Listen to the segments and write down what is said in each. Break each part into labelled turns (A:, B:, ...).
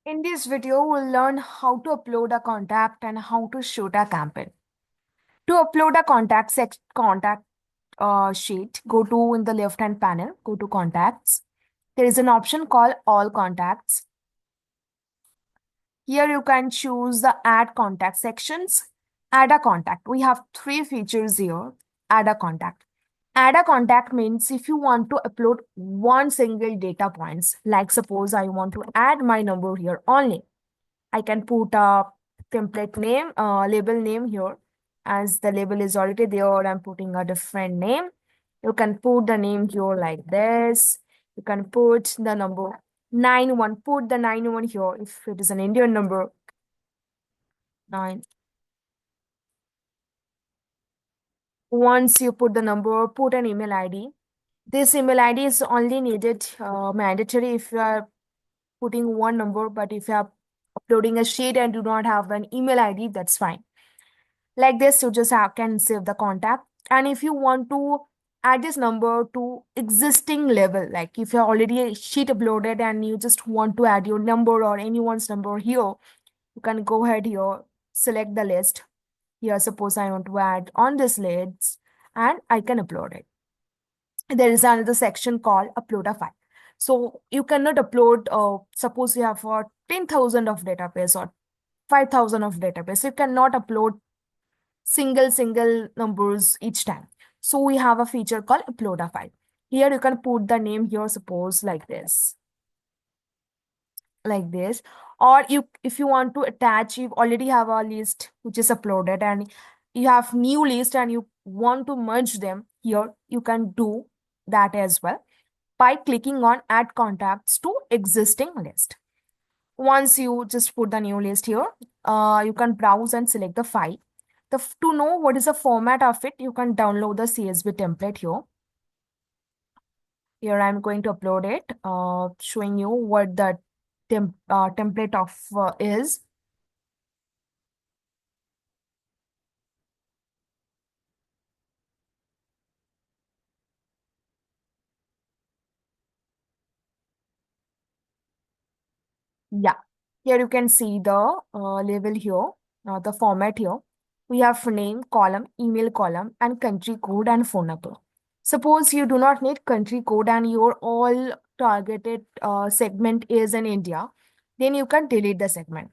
A: In this video, we'll learn how to upload a contact and how to shoot a campaign. To upload a contact sheet, go to in the left hand panel, go to contacts. There is an option called all contacts. Here you can choose the add contact sections. Add a contact. We have three features here. Add a contact. Add a contact means if you want to upload one single data points, like suppose I want to add my number here only. I can put a template name, label name here. As the label is already there, I'm putting a different name. You can put the name here like this. You can put the number 91. Put the 91 here if it is an Indian number. 9. Once you put the number, put an email ID. This email ID is only needed mandatory if you are putting one number, but if you are uploading a sheet and do not have an email ID, that's fine. Like this, you just can save the contact. And if you want to add this number to existing level, like if you're already a sheet uploaded and you just want to add your number or anyone's number here, you can go ahead here, select the list. Here, suppose I want to add on this list and I can upload it. There is another section called upload a file. So you cannot upload, suppose you have 10,000 of database or 5,000 of database. You cannot upload single numbers each time. So we have a feature called upload a file. Here you can put the name here, suppose like this. Like this. Or if you want to attach, you already have a list which is uploaded and you have new list and you want to merge them here, you can do that as well by clicking on add contacts to existing list. Once you just put the new list here, you can browse and select the file. To know what is the format of it, you can download the CSV template here. Here I'm going to upload it, showing you what the template of is. Yeah, here you can see the label here, the format here. We have name column, email column, and country code and phone number. Suppose you do not need country code and your all targeted segment is in India, then you can delete the segment.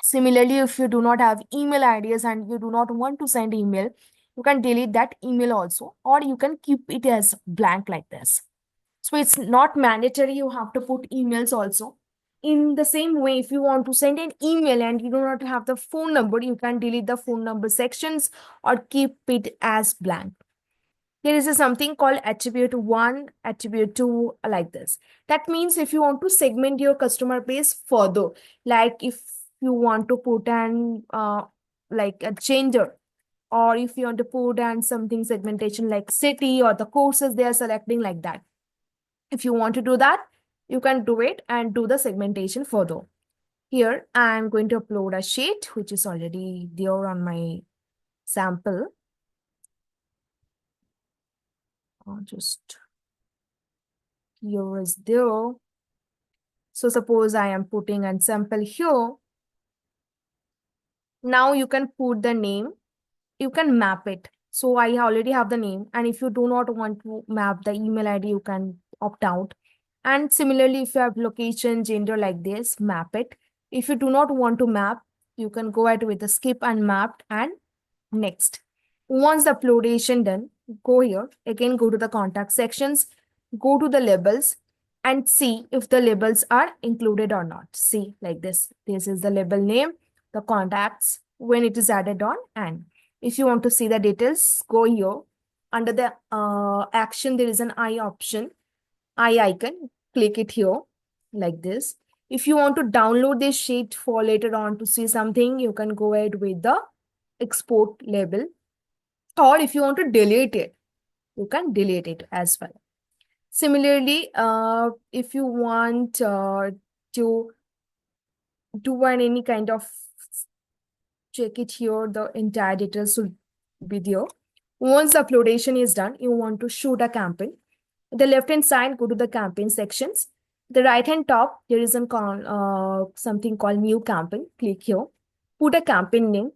A: Similarly, if you do not have email IDs and you do not want to send email, you can delete that email also, or you can keep it as blank like this. So it's not mandatory you have to put emails also. In the same way, if you want to send an email and you do not have the phone number, you can delete the phone number sections or keep it as blank. There is something called attribute 1, attribute 2, like this. That means if you want to segment your customer base further, like if you want to put an like a gender, or if you want to put an something segmentation like city or the courses they are selecting like that. If you want to do that, you can do it and do the segmentation further. Here, I'm going to upload a sheet, which is already there on my sample. Just here is there. So suppose I am putting an sample here. Now you can put the name. You can map it. So I already have the name. And if you do not want to map the email ID, you can opt out. And similarly, if you have location, gender like this, map it. If you do not want to map, you can go ahead with the skip unmapped and next. Once the uploadation done, go here. Again, go to the contact sections, go to the labels and see if the labels are included or not. See like this. This is the label name, the contacts, when it is added on, and if you want to see the details, go here. Under the action, there is an eye option, eye icon. Click it here like this. If you want to download this sheet for later on to see something, you can go ahead with the export label. Or if you want to delete it, you can delete it as well. Similarly, if you want to do any kind of check it here, the entire details will be there. Once the uploadation is done, you want to shoot a campaign. The left hand side, go to the campaign sections. The right hand top, there is something called new campaign. Click here. Put a campaign name.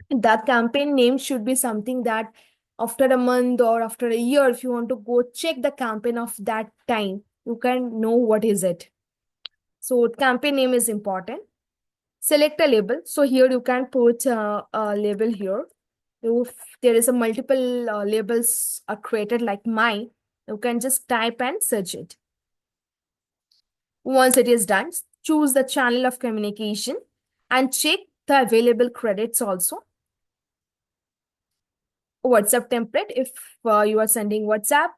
A: That campaign name should be something that after a month or after a year, if you want to go check the campaign of that time, you can know what is it. So campaign name is important. Select a label. So here you can put a label here. If there is a multiple labels are created like mine, you can just type and search it. Once it is done, choose the channel of communication and check the available credits also. WhatsApp template. If you are sending WhatsApp,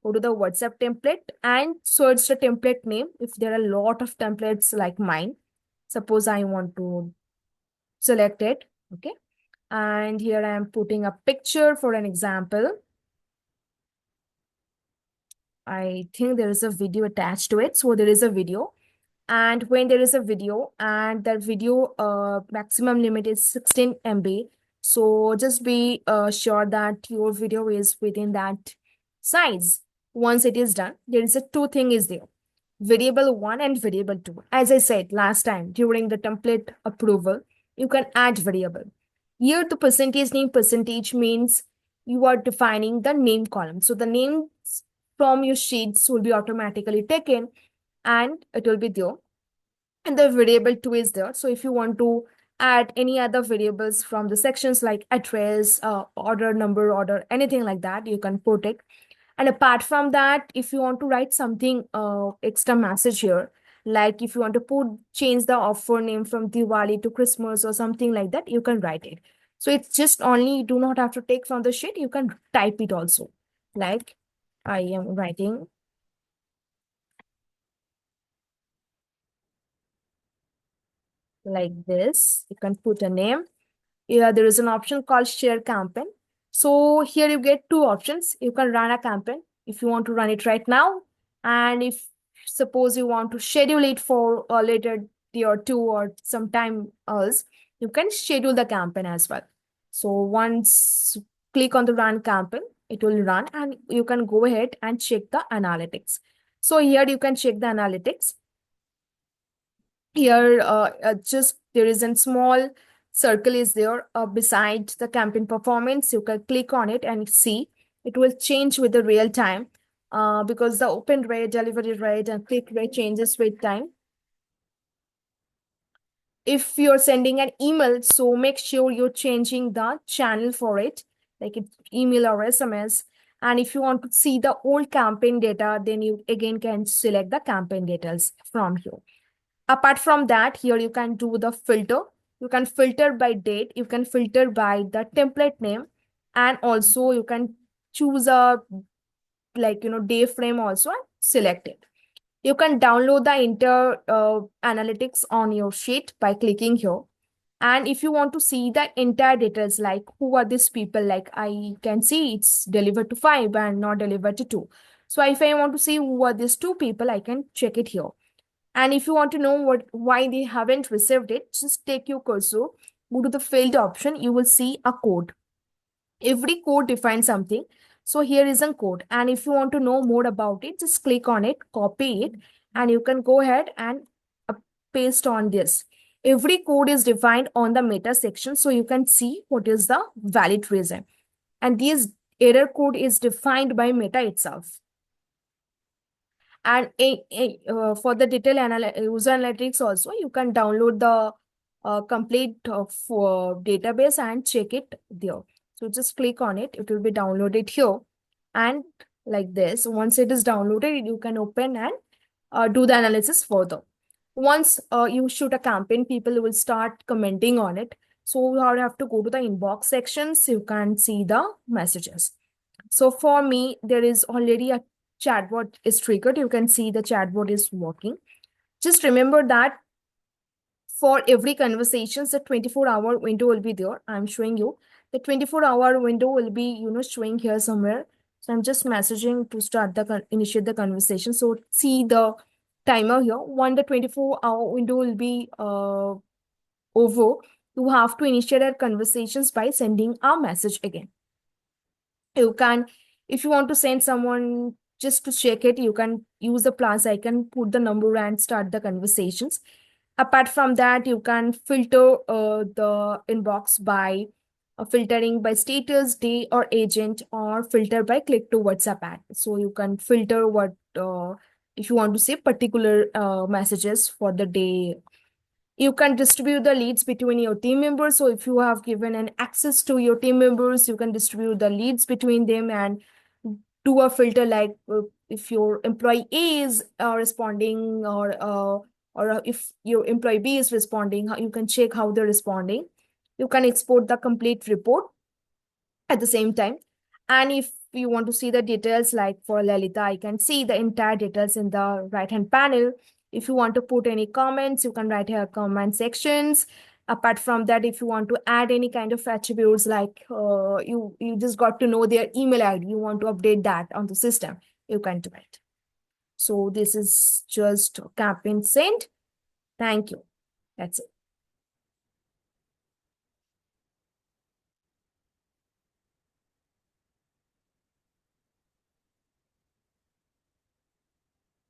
A: go to the WhatsApp template and search the template name. If there are a lot of templates like mine, suppose I want to select it. Okay. And here I am putting a picture for an example. I think there is a video attached to it. So there is a video. And when there is a video and that video maximum limit is 16 MB. So just be sure that your video is within that size. Once it is done, there is a two thing is there. Variable 1 and variable 2. As I said last time during the template approval, you can add variable. Here the percentage name percentage means you are defining the name column. So the names from your sheets will be automatically taken and it will be there. And the variable 2 is there. So if you want to add any other variables from the sections like address, order number, order, anything like that, you can put it. And apart from that, if you want to write something extra message here, like if you want to change the offer name from Diwali to Christmas or something like that, you can write it. So it's just only, you do not have to take from the sheet, you can type it also. Like I am writing like this. You can put a name. Yeah, there is an option called share campaign. So here you get two options. You can run a campaign if you want to run it right now. And if suppose you want to schedule it for a later day or two or sometime else, you can schedule the campaign as well. So once click on the run campaign, it will run and you can go ahead and check the analytics. So here you can check the analytics. Here just there is a small circle is there beside the campaign performance. You can click on it and see it will change with the real time because the open rate, delivery rate, and click rate changes with time. If you're sending an email, so make sure you're changing the channel for it, like it's email or SMS. And if you want to see the old campaign data, then you again can select the campaign details from here. Apart from that, here you can do the filter. You can filter by date. You can filter by the template name. And also you can choose a day frame also and select it. You can download the entire analytics on your sheet by clicking here. And if you want to see the entire details, like who are these people, like I can see it's delivered to 5 and not delivered to 2. So if I want to see who are these 2 people, I can check it here. And if you want to know why they haven't received it, just take your cursor, go to the field option, you will see a code. Every code defines something. So here is a code. And if you want to know more about it, just click on it, copy it, and you can go ahead and uh, paste on this. Every code is defined on the meta section, so you can see what is the valid reason. And this error code is defined by meta itself. And for the detailed user analytics also, you can download the complete for database and check it there. So just click on it. It will be downloaded here. And like this, once it is downloaded, you can open and do the analysis further. Once you shoot a campaign, people will start commenting on it. So you have to go to the inbox sections. You can see the messages. So for me, there is already a chatbot is triggered. You can see the chatbot is working. Just remember that for every conversations, the 24-hour window will be there. I'm showing you the 24-hour window will be, showing here somewhere. So I'm just messaging to start the initiate the conversation. So see the timer here. When the 24-hour window will be over, you have to initiate our conversations by sending a message again. You can, if you want to send someone just to check it, you can use the plus icon, put the number and start the conversations. Apart from that, you can filter the inbox by filtering by status, day, or agent, or filter by click to WhatsApp ad. So you can filter what if you want to say particular messages for the day. You can distribute the leads between your team members. So if you have given an access to your team members, you can distribute the leads between them and do a filter like if your employee A is responding, or if your employee B is responding, you can check how they're responding. You can export the complete report at the same time. And if you want to see the details, like for Lalita, I can see the entire details in the right hand panel. If you want to put any comments, you can write here comment sections. Apart from that, if you want to add any kind of attributes, like you just got to know their email ID, you want to update that on the system, you can do it. So this is just campaign sent. Thank you. That's it.